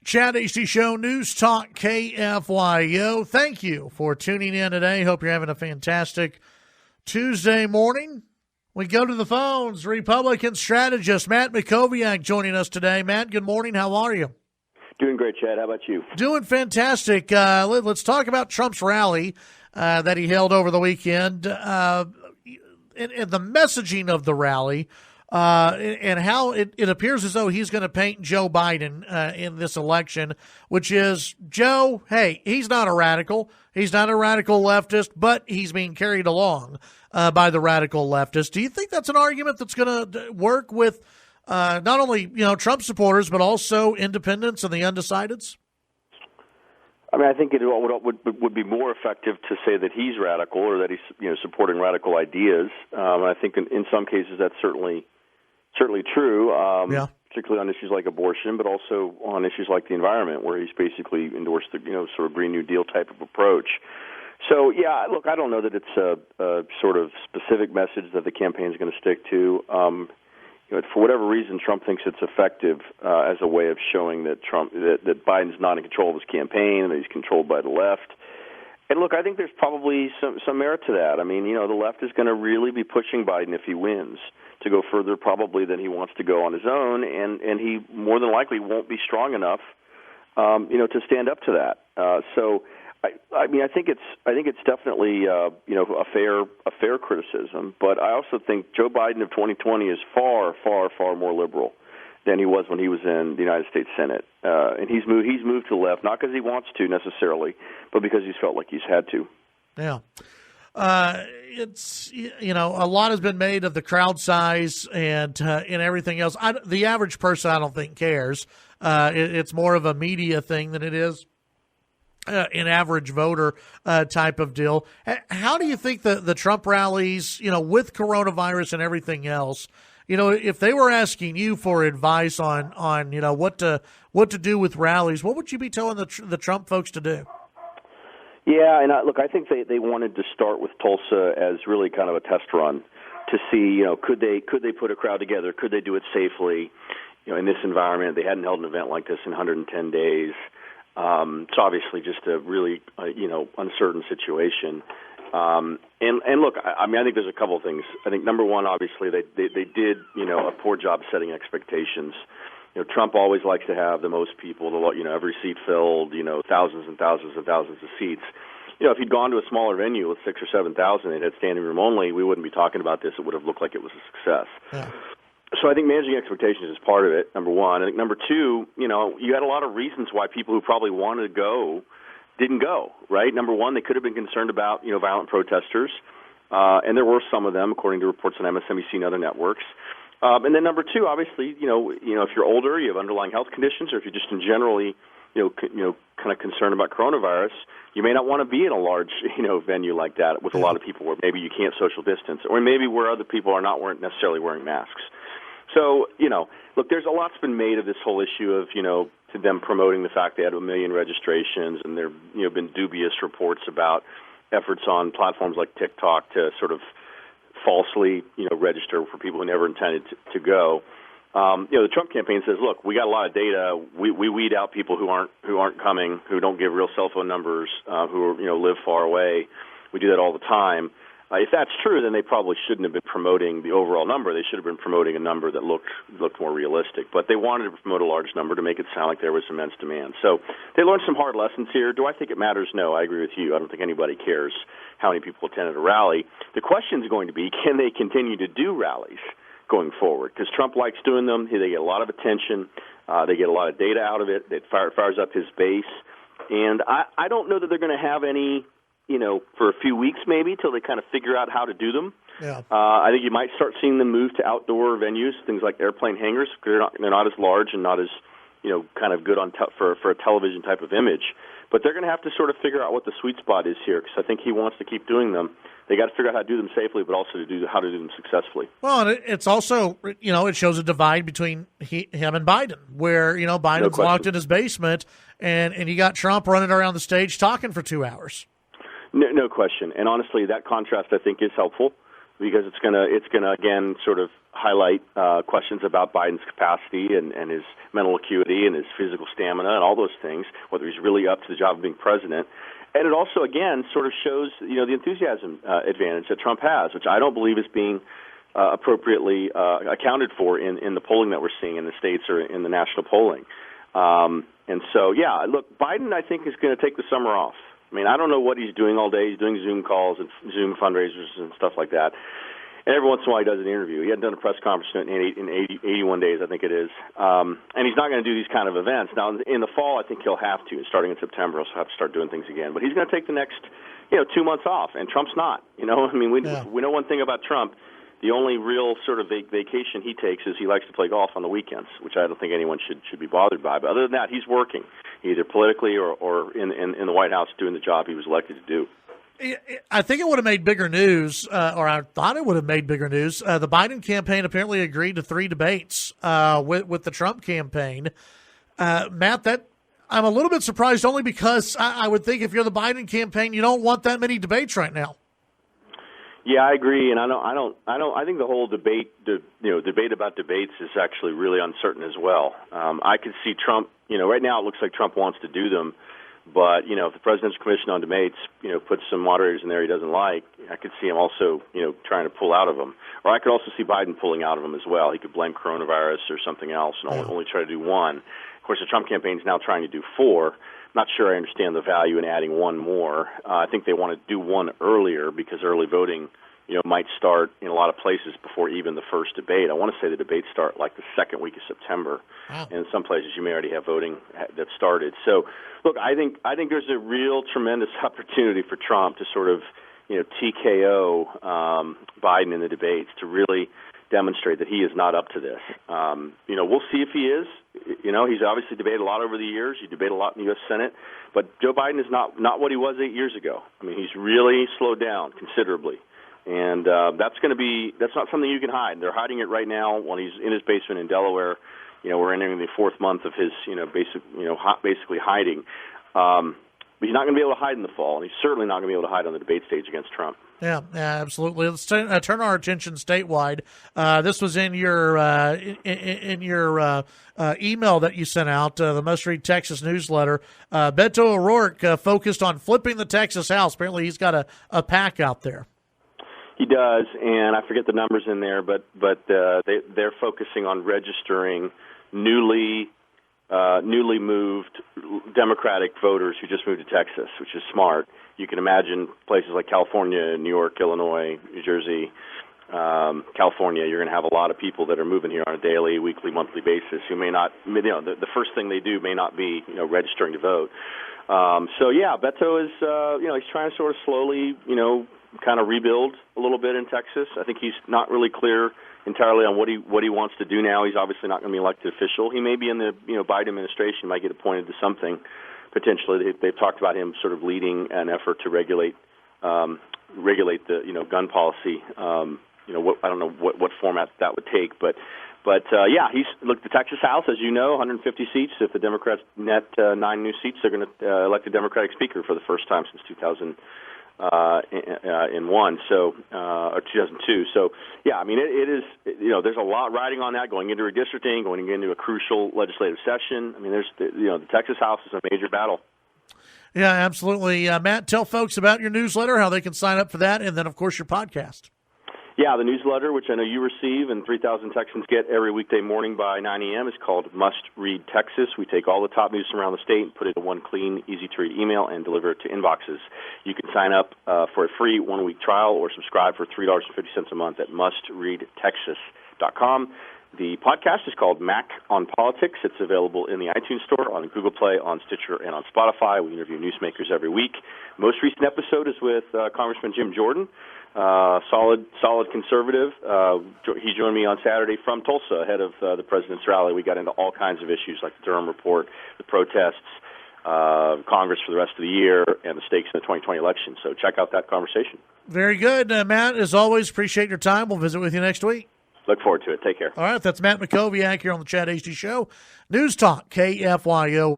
Chad Hasty Show, News Talk KFYO. Thank you for tuning in today. Hope you're having a fantastic Tuesday morning. We go to the phones. Republican strategist Matt Mackowiak joining us today. Matt, good morning. How are you? Doing great, Chad. How about you? Doing fantastic. Let's talk about Trump's rally that he held over the weekend and the messaging of the rally. And how it appears as though he's going to paint Joe Biden in this election, which is, Joe, hey, he's not a radical. He's not a radical leftist, but he's being carried along by the radical leftists. Do you think that's an argument that's going to work with not only Trump supporters, but also independents and the undecideds? I mean, I think it would be more effective to say that he's radical or that he's supporting radical ideas. I think in some cases that's certainly true, particularly on issues like abortion, but also on issues like the environment, where he's basically endorsed the sort of Green New Deal type of approach. So, yeah, look, I don't know that it's a sort of specific message that the campaign is going to stick to. For whatever reason, Trump thinks it's effective as a way of showing that that Biden's not in control of his campaign and that he's controlled by the left. And look, I think there's probably some merit to that. I mean, the left is going to really be pushing Biden if he wins to go further probably than he wants to go on his own, and he more than likely won't be strong enough, to stand up to that. So, I mean, I think it's definitely a fair criticism, but I also think Joe Biden of 2020 is far, far, far more liberal than he was when he was in the United States Senate, and he's moved to the left not because he wants to necessarily, but because he's felt like he's had to. Yeah. It's a lot has been made of the crowd size and everything else. The average person, I don't think, cares. It's more of a media thing than it is an average voter type of deal. How do you think the Trump rallies, with coronavirus and everything else, if they were asking you for advice on what to do with rallies, what would you be telling the Trump folks to do? Yeah, and I think they wanted to start with Tulsa as really kind of a test run to see, could they put a crowd together? Could they do it safely? In this environment, they hadn't held an event like this in 110 days. It's obviously just a really, uncertain situation. And look, I mean, I think there's a couple of things. I think number one, obviously, they did, a poor job setting expectations. Trump always likes to have the most people, every seat filled, thousands and thousands and thousands of seats. If he'd gone to a smaller venue with 6,000 or 7,000 and had standing room only, we wouldn't be talking about this. It would have looked like it was a success. Yeah. So I think managing expectations is part of it, number one. I think number two, you had a lot of reasons why people who probably wanted to go didn't go, right? Number one, they could have been concerned about, violent protesters, and there were some of them, according to reports on MSNBC and other networks. And then number two, obviously, if you're older, you have underlying health conditions, or if you're just in generally, kind of concerned about coronavirus, you may not want to be in a large, venue like that with a lot of people where maybe you can't social distance, or maybe where other people weren't necessarily wearing masks. So, look, there's a lot's been made of this whole issue of, to them promoting the fact they had 1 million registrations, and there have been dubious reports about efforts on platforms like TikTok to sort of falsely, register for people who never intended to go. The Trump campaign says, look, we got a lot of data. We weed out people who aren't coming, who don't give real cell phone numbers, who live far away. We do that all the time. If that's true, then they probably shouldn't have been promoting the overall number. They should have been promoting a number that looked more realistic. But they wanted to promote a large number to make it sound like there was immense demand. So they learned some hard lessons here. Do I think it matters? No, I agree with you. I don't think anybody cares how many people attended a rally. The question is going to be, can they continue to do rallies going forward? Because Trump likes doing them. They get a lot of attention. They get a lot of data out of it. It fires up his base. And I don't know that they're going to have any, for a few weeks maybe till they kind of figure out how to do them. Yeah. I think you might start seeing them move to outdoor venues, things like airplane hangars. They're not as large and not as, kind of good on for a television type of image. But they're going to have to sort of figure out what the sweet spot is here, because I think he wants to keep doing them. They got to figure out how to do them safely, but also how to do them successfully. Well, and it's also, it shows a divide between him and Biden, where, Biden's locked in his basement, and you got Trump running around the stage talking for 2 hours. No question. And honestly, that contrast, I think, is helpful. because it's gonna again sort of highlight questions about Biden's capacity and his mental acuity and his physical stamina and all those things, whether he's really up to the job of being president. And it also, again, sort of shows, the enthusiasm advantage that Trump has, which I don't believe is being appropriately accounted for in the polling that we're seeing in the states or in the national polling. And so, yeah, look, Biden, I think, is going to take the summer off. I mean, I don't know what he's doing all day. He's doing Zoom calls and Zoom fundraisers and stuff like that. And every once in a while he does an interview. He hadn't done a press conference in 81 days, I think it is. And he's not going to do these kind of events. Now, in the fall, I think he'll have to. Starting in September, he'll have to start doing things again. But he's going to take the next, 2 months off, and Trump's not. I mean, we know one thing about Trump. The only real sort of vacation he takes is he likes to play golf on the weekends, which I don't think anyone should be bothered by. But other than that, he's working, either politically or in the White House doing the job he was elected to do. I think it would have made bigger news, or I thought it would have made bigger news. The Biden campaign apparently agreed to 3 debates with the Trump campaign. Matt, that I'm a little bit surprised, only because I would think if you're the Biden campaign, you don't want that many debates right now. Yeah, I agree, and I think the whole debate about debates is actually really uncertain as well. I could see Trump. Right now it looks like Trump wants to do them. But, if the President's Commission on Debates, puts some moderators in there he doesn't like, I could see him also, trying to pull out of them. Or I could also see Biden pulling out of them as well. He could blame coronavirus or something else and only try to do one. Of course, the Trump campaign is now trying to do 4. Not sure I understand the value in adding one more. I think they want to do one earlier because early voting, might start in a lot of places before even the first debate. I want to say the debates start like the second week of September. Wow. And in some places you may already have voting that started. So, look, I think there's a real tremendous opportunity for Trump to sort of, TKO Biden in the debates to really demonstrate that he is not up to this. We'll see if he is. He's obviously debated a lot over the years. He debated a lot in the U.S. Senate. But Joe Biden is not what he was 8 years ago. I mean, he's really slowed down considerably. And that's not something you can hide. They're hiding it right now when he's in his basement in Delaware. We're entering the 4th month of his, basically hiding. But he's not going to be able to hide in the fall, and he's certainly not going to be able to hide on the debate stage against Trump. Yeah, absolutely. Let's turn our attention statewide. This was in your email that you sent out, the Must Read Texas newsletter. Beto O'Rourke focused on flipping the Texas House. Apparently he's got a PAC out there. He does, and I forget the numbers in there, but they're focusing on registering newly moved Democratic voters who just moved to Texas, which is smart. You can imagine places like California, New York, Illinois, New Jersey, California. You're going to have a lot of people that are moving here on a daily, weekly, monthly basis who may not, the first thing they do may not be, registering to vote. So yeah, Beto is, he's trying to sort of slowly, kind of rebuild a little bit in Texas. I think he's not really clear entirely on what he wants to do now. He's obviously not going to be elected official. He may be in the Biden administration, might get appointed to something potentially. They've talked about him sort of leading an effort to regulate the gun policy. I don't know what format that would take, but the Texas House, as you know, 150 seats. If the Democrats net 9 new seats, they're going to elect a Democratic speaker for the first time since 2001, or 2002. So, yeah, I mean, it is, there's a lot riding on that, going into redistricting, going into a crucial legislative session. I mean, the Texas House is a major battle. Yeah, absolutely. Matt, tell folks about your newsletter, how they can sign up for that, and then, of course, your podcast. Yeah, the newsletter, which I know you receive and 3,000 Texans get every weekday morning by 9 a.m., is called Must Read Texas. We take all the top news from around the state and put it in one clean, easy-to-read email and deliver it to inboxes. You can sign up for a free 1-week trial or subscribe for $3.50 a month at mustreadtexas.com. The podcast is called Mac on Politics. It's available in the iTunes Store, on Google Play, on Stitcher, and on Spotify. We interview newsmakers every week. Most recent episode is with Congressman Jim Jordan. Solid conservative. He joined me on Saturday from Tulsa ahead of the president's rally. We got into all kinds of issues like the Durham report, the protests, Congress for the rest of the year, and the stakes in the 2020 election. So check out that conversation. Very good. Matt, as always, appreciate your time. We'll visit with you next week. Look forward to it. Take care. All right, that's Matt Mackowiak here on the Chad Hasty Show. News Talk, KFYO.